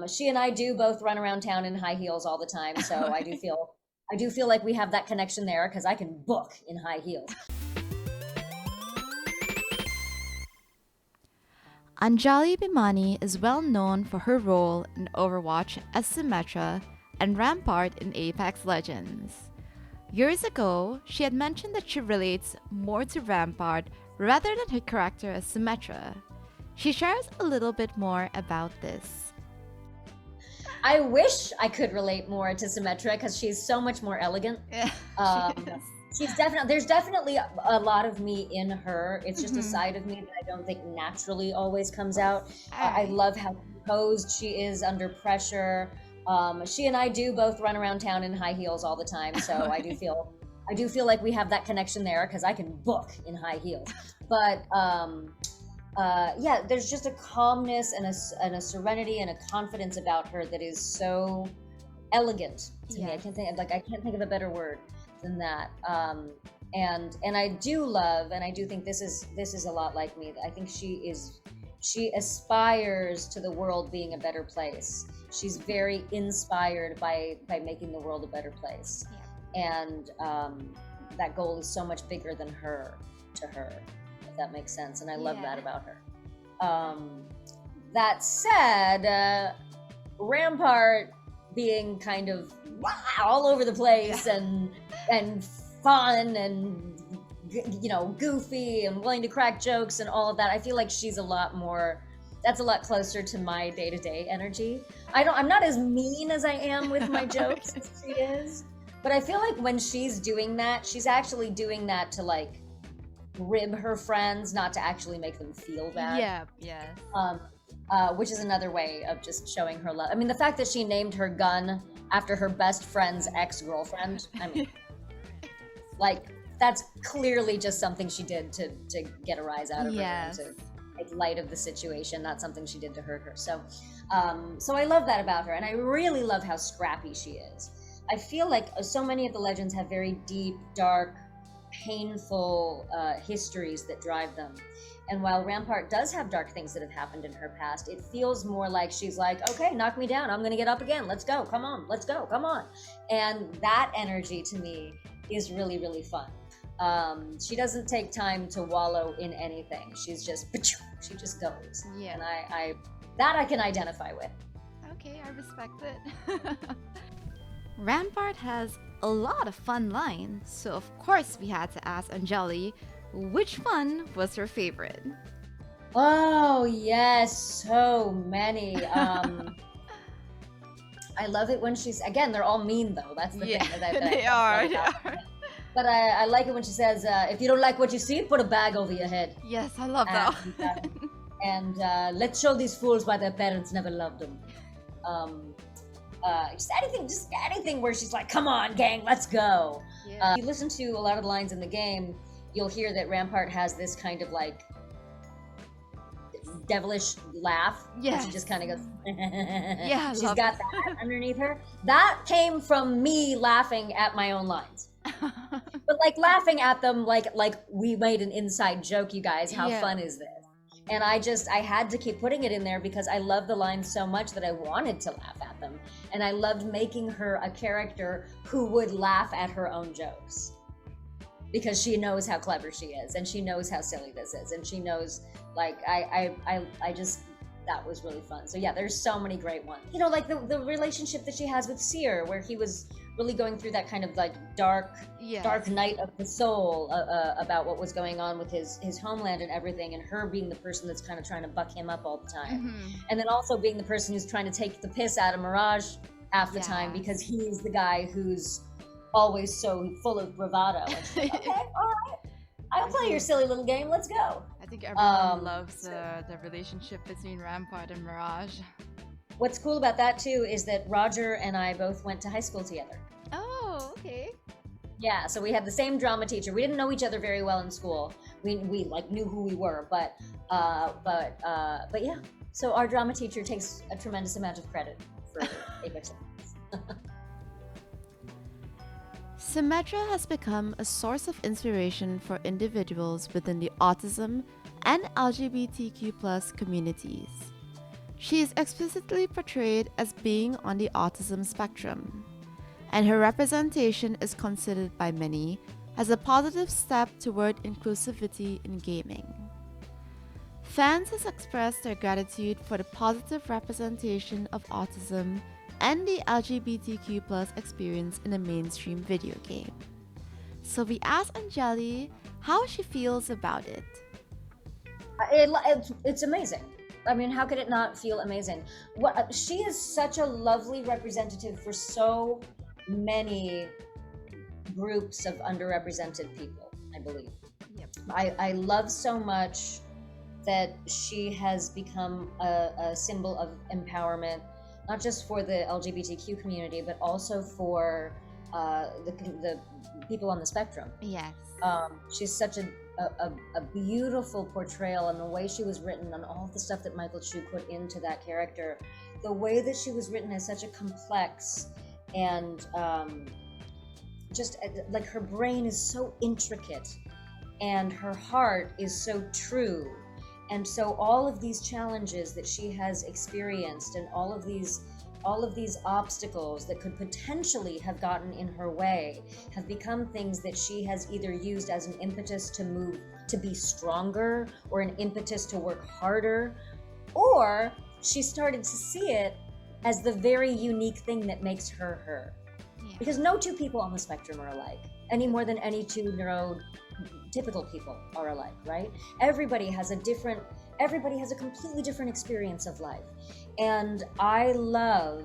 She and I do both run around town in high heels all the time, so I do feel like we have that connection there because I can book in high heels. Anjali Bhimani is well known for her role in Overwatch as Symmetra and Rampart in Apex Legends. Years ago, she had mentioned that she relates more to Rampart rather than her character as Symmetra. She shares a little bit more about this. I wish I could relate more to Symmetra because she's so much more elegant. Yeah, she Um, is. there's definitely a lot of me in her. It's just a side of me that I don't think naturally always comes out. I Alright. love how composed she is under pressure. She and I do both run around town in high heels all the time, so I do feel like we have that connection there because I can book in high heels. But yeah, there's just a calmness and a serenity and a confidence about her that is so elegant to me. Yes. I can't think of a better word than that. And I do love, and I do think this is a lot like me. I think she aspires to the world being a better place. She's very inspired by making the world a better place, and that goal is so much bigger than her to her, if that makes sense. And I love that about her. That said, Rampart being kind of all over the place and fun and goofy and willing to crack jokes and all of that. I feel like she's a lot more. That's a lot closer to my day-to-day energy. I'm not as mean as I am with my jokes as she is, but I feel like when she's doing that, she's actually doing that to like rib her friends, not to actually make them feel bad. Yeah, yes. Which is another way of just showing her love. I mean, the fact that she named her gun after her best friend's ex-girlfriend, I mean, like, that's clearly just something she did to get a rise out of her and to make light of the situation, not something she did to hurt her. So I love that about her, and I really love how scrappy she is. I feel like so many of the legends have very deep, dark, painful histories that drive them. And while Rampart does have dark things that have happened in her past, it feels more like she's like, okay, knock me down. I'm going to get up again. Let's go. Come on. Let's go. Come on. And that energy to me is really, really fun. She doesn't take time to wallow in anything. She just goes. Yeah. And I can identify with. Okay, I respect it. Rampart has a lot of fun lines, so of course we had to ask Anjali which one was her favorite. Oh, yes, so many. I love it when she's, again, they're all mean though. That's the thing. They are. But I like it when she says, if you don't like what you see, put a bag over your head. Yes, I love that. And let's show these fools why their parents never loved them. Just anything where she's like, come on, gang, let's go. Yeah. If you listen to a lot of the lines in the game, you'll hear that Rampart has this kind of like devilish laugh. Yeah. She just kind of goes, Yeah, she's got that underneath her. That came from me laughing at my own lines. But like laughing at them like we made an inside joke, you guys. How fun is this? And I had to keep putting it in there because I love the lines so much that I wanted to laugh at them. And I loved making her a character who would laugh at her own jokes. Because she knows how clever she is, and she knows how silly this is, and she knows, like, I just, that was really fun. So yeah, there's so many great ones. You know, like the relationship that she has with Seer, where he was really going through that kind of like dark night of the soul about what was going on with his homeland and everything, and her being the person that's kind of trying to buck him up all the time. And then also being the person who's trying to take the piss out of Mirage half the time because he's the guy who's always so full of bravado. And okay, all right, I'll play your silly little game. Let's go. I think everyone loves the relationship between Rampart and Mirage. What's cool about that too is that Roger and I both went to high school together. Oh, okay. Yeah, so we had the same drama teacher. We didn't know each other very well in school. We like knew who we were, but yeah. So our drama teacher takes a tremendous amount of credit for Apex Legends. Symmetra has become a source of inspiration for individuals within the autism and LGBTQ+ communities. She is explicitly portrayed as being on the autism spectrum, and her representation is considered by many as a positive step toward inclusivity in gaming. Fans have expressed their gratitude for the positive representation of autism and the LGBTQ+ experience in a mainstream video game. So we asked Anjali how she feels about it. It's amazing. I mean, how could it not feel amazing? She is such a lovely representative for so many groups of underrepresented people, I believe. Yep. I love so much that she has become a symbol of empowerment, not just for the LGBTQ community, but also for the people on the spectrum. Yes. She's such a beautiful portrayal, and the way she was written, and all the stuff that Michael Chu put into that character, the way that she was written is such a complex and just like her brain is so intricate and her heart is so true. And so all of these challenges that she has experienced and all of these obstacles that could potentially have gotten in her way have become things that she has either used as an impetus to move, to be stronger, or an impetus to work harder, or she started to see it as the very unique thing that makes her her. Yeah. Because no two people on the spectrum are alike, any more than any two neurotypical people are alike, right? Everybody has a completely different experience of life. And I love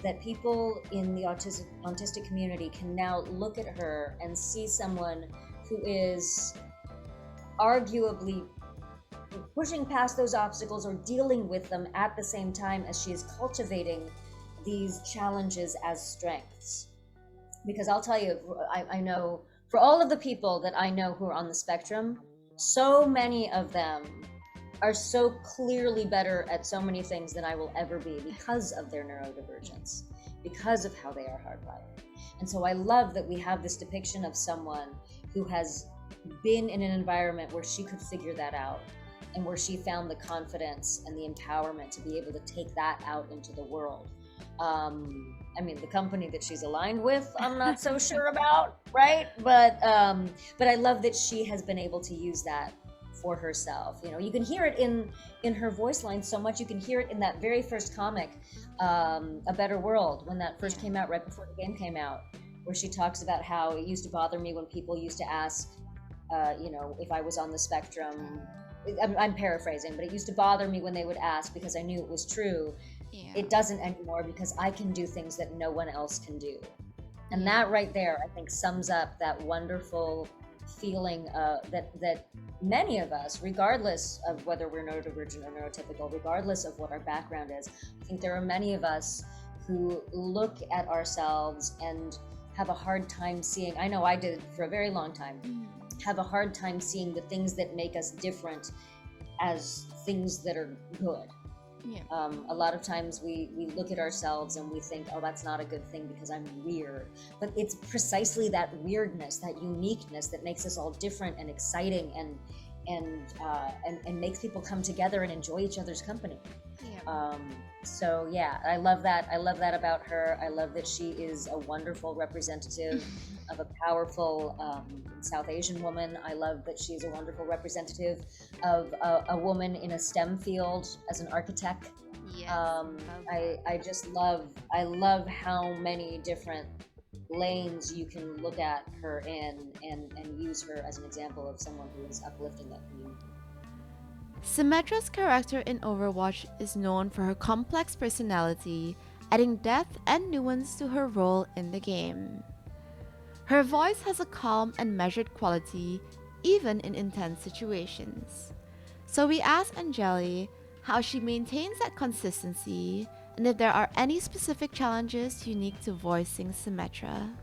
that people in the autistic community can now look at her and see someone who is arguably pushing past those obstacles or dealing with them at the same time as she is cultivating these challenges as strengths. Because I'll tell you, I know for all of the people that I know who are on the spectrum, so many of them are so clearly better at so many things than I will ever be because of their neurodivergence, because of how they are hardwired. And so I love that we have this depiction of someone who has been in an environment where she could figure that out and where she found the confidence and the empowerment to be able to take that out into the world. I mean, the company that she's aligned with, I'm not so sure about, right? But I love that she has been able to use that for herself. You know, you can hear it in her voice line so much. You can hear it in that very first comic, A Better World, when that first came out, right before the game came out, where she talks about how it used to bother me when people used to ask, if I was on the spectrum. I'm paraphrasing, but it used to bother me when they would ask because I knew it was true. Yeah. It doesn't anymore because I can do things that no one else can do. And that right there, I think, sums up that wonderful feeling that many of us, regardless of whether we're neurodivergent or neurotypical, regardless of what our background is, I think there are many of us who look at ourselves and have a hard time seeing, I know I did for a very long time, have a hard time seeing the things that make us different as things that are good. Yeah. A lot of times we look at ourselves and we think, oh, that's not a good thing because I'm weird. But it's precisely that weirdness, that uniqueness that makes us all different and exciting and makes people come together and enjoy each other's company. Yeah. So yeah, I love that. I love that about her. I love that she is a wonderful representative of a powerful South Asian woman. I love that she's a wonderful representative of a woman in a STEM field as an architect. Yes. I love how many different lanes you can look at her in and use her as an example of someone who is uplifting that community. Symmetra's character in Overwatch is known for her complex personality, adding depth and nuance to her role in the game. Her voice has a calm and measured quality, even in intense situations. So we asked Anjali how she maintains that consistency and if there are any specific challenges unique to voicing Symmetra.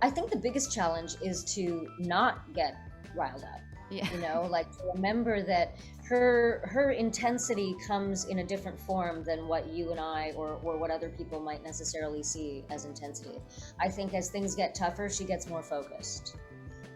I think the biggest challenge is to not get riled up. Yeah. To remember that her intensity comes in a different form than what you and I or what other people might necessarily see as intensity. I think as things get tougher, she gets more focused.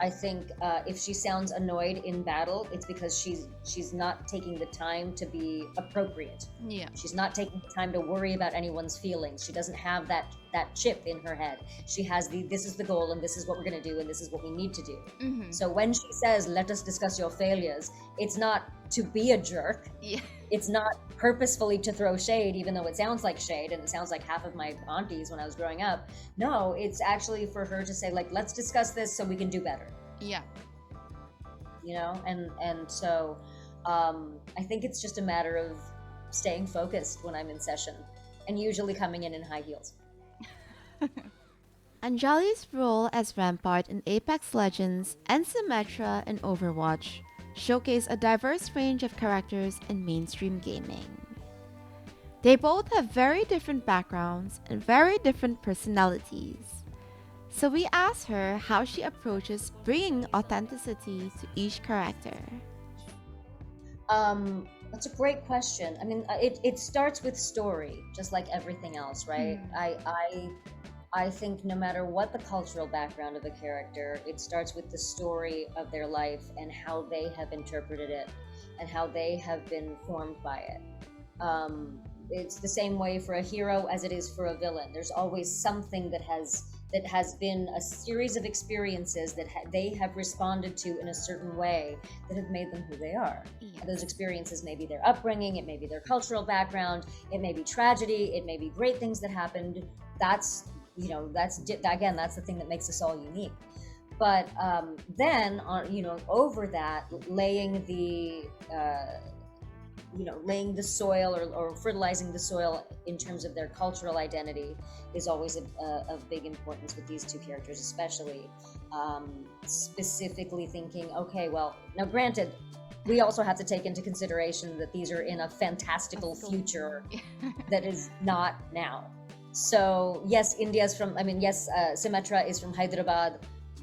I think if she sounds annoyed in battle, it's because she's not taking the time to be appropriate. Yeah. She's not taking the time to worry about anyone's feelings. She doesn't have that chip in her head. She has this is the goal and this is what we're going to do and this is what we need to do. Mm-hmm. So when she says, "Let us discuss your failures," it's not to be a jerk. Yeah. It's not purposefully to throw shade, even though it sounds like shade and it sounds like half of my aunties when I was growing up. No, it's actually for her to say, like, let's discuss this so we can do better. Yeah. You know, and so I think it's just a matter of staying focused when I'm in session and usually coming in high heels. Anjali's role as Rampart in Apex Legends and Symmetra in Overwatch showcase a diverse range of characters in mainstream gaming. They both have very different backgrounds and very different personalities. So we asked her how she approaches bringing authenticity to each character. That's a great question. I mean, it starts with story, just like everything else, right? I think no matter what the cultural background of a character, it starts with the story of their life and how they have interpreted it and how they have been formed by it. It's the same way for a hero as it is for a villain. There's always something that has been a series of experiences that they have responded to in a certain way that have made them who they are. Yes. Those experiences may be their upbringing, it may be their cultural background, it may be tragedy, it may be great things that happened. That's the thing that makes us all unique. But then, over that, laying the soil or fertilizing the soil in terms of their cultural identity is always of big importance with these two characters, especially. Specifically thinking, okay, well, now granted, we also have to take into consideration that these are in a fantastical future that is not now. So yes, Symmetra is from Hyderabad,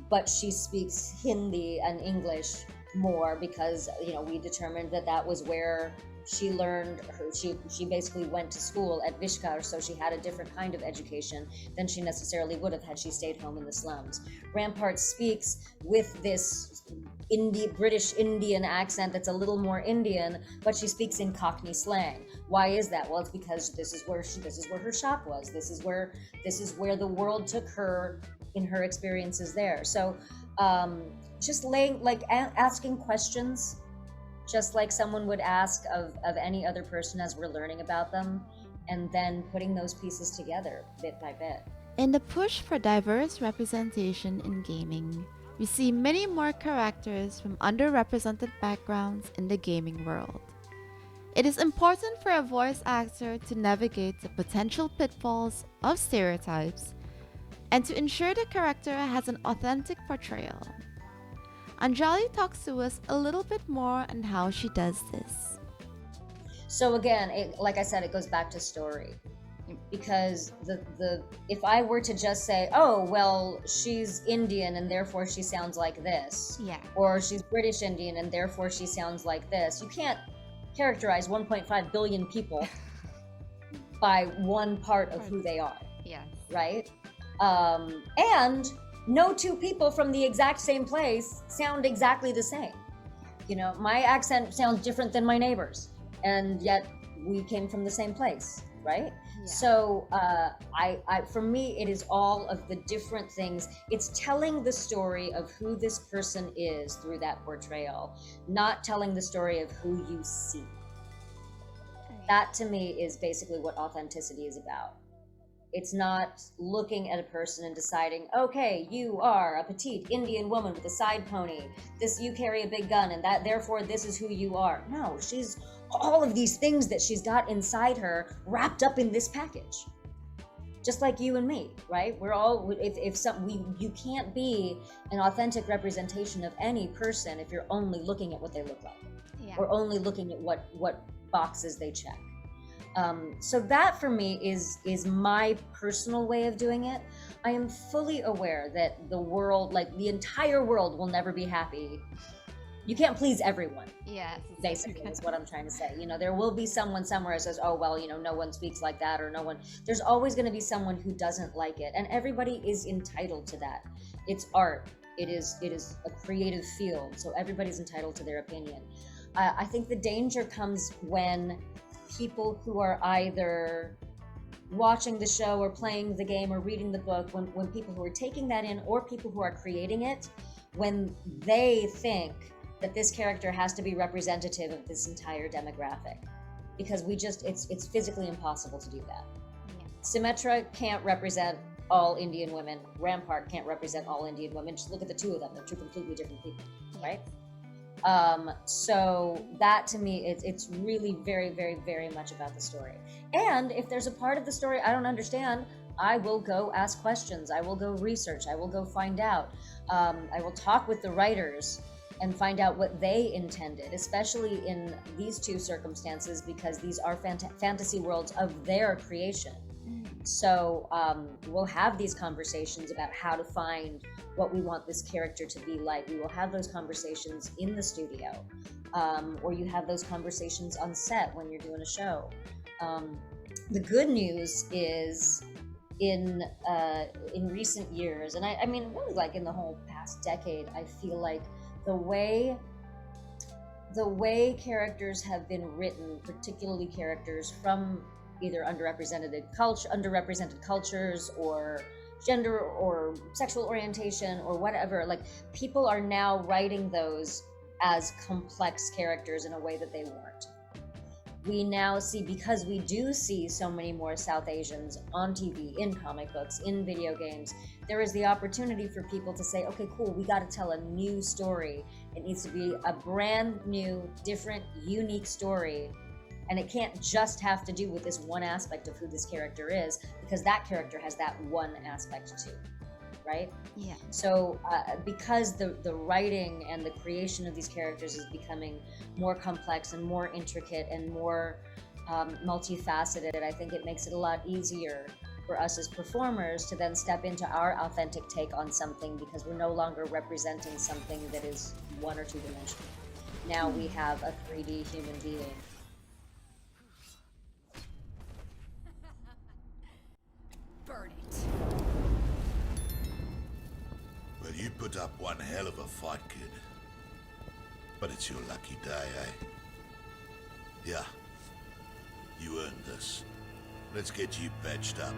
but she speaks Hindi and English more because we determined that was where she learned she basically went to school at Vishkar, so she had a different kind of education than she necessarily would have had she stayed home in the slums. Rampart speaks with this British Indian accent that's a little more Indian, but she speaks in Cockney slang. Why is that? Well, it's because this is where her shop was. This is where the world took her in her experiences there. So just asking questions, just like someone would ask of any other person as we're learning about them, and then putting those pieces together bit by bit. In the push for diverse representation in gaming, we see many more characters from underrepresented backgrounds in the gaming world. It is important for a voice actor to navigate the potential pitfalls of stereotypes and to ensure the character has an authentic portrayal. Anjali talks to us a little bit more on how she does this. So again, like I said, it goes back to story. Because if I were to just say, oh, well, she's Indian and therefore she sounds like this, or she's British Indian and therefore she sounds like this, you can't characterize 1.5 billion people by one part of who they are. Yes. Right? And no two people from the exact same place sound exactly the same. My accent sounds different than my neighbor's, and yet we came from the same place, right? Yeah. So for me, it is all of the different things. It's telling the story of who this person is through that portrayal, not telling the story of who you see. Okay. That to me is basically what authenticity is about. It's not looking at a person and deciding, okay, you are a petite Indian woman with a side pony. You carry a big gun, and therefore this is who you are. No, she's all of these things that she's got inside her wrapped up in this package. Just like you and me, right? We're all, you can't be an authentic representation of any person if you're only looking at what they look like, or only looking at what boxes they check. So that for me is my personal way of doing it. I am fully aware that the world, like the entire world, will never be happy. You can't please everyone. Yes. Basically, is what I'm trying to say. There will be someone somewhere who says, oh, well, no one speaks like that, or there's always going to be someone who doesn't like it. And everybody is entitled to that. It's art. It is a creative field, so everybody's entitled to their opinion. I think the danger comes when people who are either watching the show or playing the game or reading the book, when people who are taking that in or people who are creating it, when they think that this character has to be representative of this entire demographic, because it's physically impossible to do that. Yeah. Symmetra can't represent all Indian women. Rampart can't represent all Indian women. Just look at the two of them. They're two completely different people, right? So that to me, it's really very, very, very much about the story. And if there's a part of the story I don't understand, I will go ask questions. I will go research. I will go find out. I will talk with the writers and find out what they intended, especially in these two circumstances, because these are fantasy worlds of their creation. So we'll have these conversations about how to find what we want this character to be like. We will have those conversations in the studio, or you have those conversations on set when you're doing a show. The good news is in recent years, and I mean really like in the whole past decade, I feel like the way characters have been written, particularly characters from either underrepresented cultures or gender or sexual orientation or whatever, like people are now writing those as complex characters in a way that they weren't. We now see, because we do see so many more South Asians on TV, in comic books, in video games, there is the opportunity for people to say, okay, cool, we got to tell a new story. It needs to be a brand new, different, unique story. And it can't just have to do with this one aspect of who this character is, because that character has that one aspect too, right? Yeah. So because the writing and the creation of these characters is becoming more complex and more intricate and more multifaceted, I think it makes it a lot easier for us as performers to then step into our authentic take on something, because we're no longer representing something that is one or two dimensional. Now we have a 3D human being. Burn it. Well, you put up one hell of a fight, kid. But it's your lucky day, eh? Yeah. You earned this. Let's get you patched up.